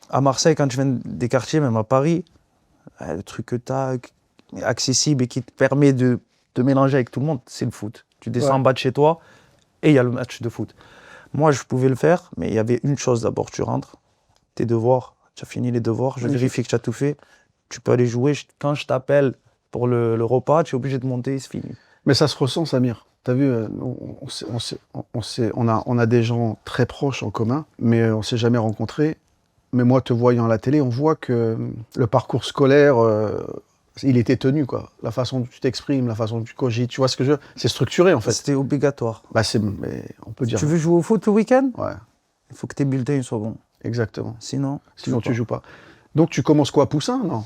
À Marseille, quand tu viens des quartiers, même à Paris, le truc que tu as accessible et qui te permet de te mélanger avec tout le monde, c'est le foot. Tu descends Ouais. en bas de chez toi et il y a le match de foot. Moi, je pouvais le faire, mais il y avait une chose d'abord. Tu rentres, tes devoirs, tu as fini les devoirs, je Magnifique. vérifie que tu as tout fait. Tu peux aller jouer. Quand je t'appelle pour le repas, tu es obligé de monter, c'est fini. Mais ça se ressent, Samir. T'as vu, on a des gens très proches en commun, mais on s'est jamais rencontrés. Mais moi, te voyant à la télé, on voit que le parcours scolaire, il était tenu, quoi. La façon dont tu t'exprimes, la façon dont tu cogites, tu vois ce que je veux dire. C'est structuré, en fait. C'était obligatoire. Bah, on peut Si dire. tu veux jouer au foot le week-end, Ouais, il faut que tes bulletins soient bons. exactement. Sinon, Sinon, tu pas. joues pas. Donc, tu commences quoi, Poussin, non?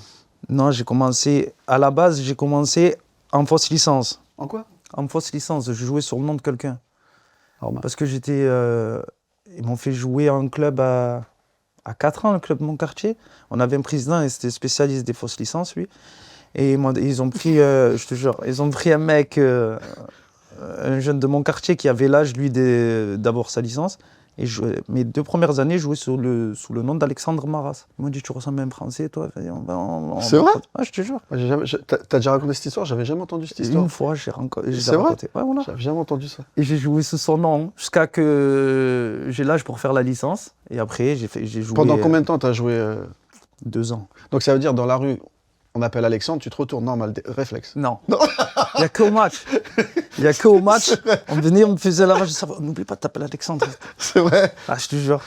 Non, j'ai commencé, à la base, j'ai commencé en fausse licence. En quoi? En fausse licence, je jouais sur le nom de quelqu'un. Alors, Parce que ils m'ont fait jouer à un club à 4 ans, le club de mon quartier. On avait un président et c'était spécialiste des fausses licences, lui. Et ils ont pris, je te jure, ils ont pris un mec, un jeune de mon quartier qui avait l'âge, lui, d'avoir sa licence. Et mes 2 premières années, je jouais sous le nom d'Alexandre Maras. Ils m'ont dit, tu ressembles à un Français, toi. Vas-y, C'est vrai? Ouais, je te jure. T'as déjà raconté cette histoire? J'avais jamais entendu cette histoire. Une fois, j'ai C'est vrai? raconté. Ouais, voilà. J'avais jamais entendu ça. Et j'ai joué sous son nom jusqu'à que j'ai l'âge pour faire la licence. Et après, j'ai joué Pendant combien de temps t'as joué 2 ans. Donc ça veut dire dans la rue, on appelle Alexandre, tu te retournes, normal, réflexe. Non. Il n'y a que au match. Il n'y a que au match. On venait, on me faisait la rage. N'oublie pas de t'appeler Alexandre. C'est vrai. Ah, je te jure.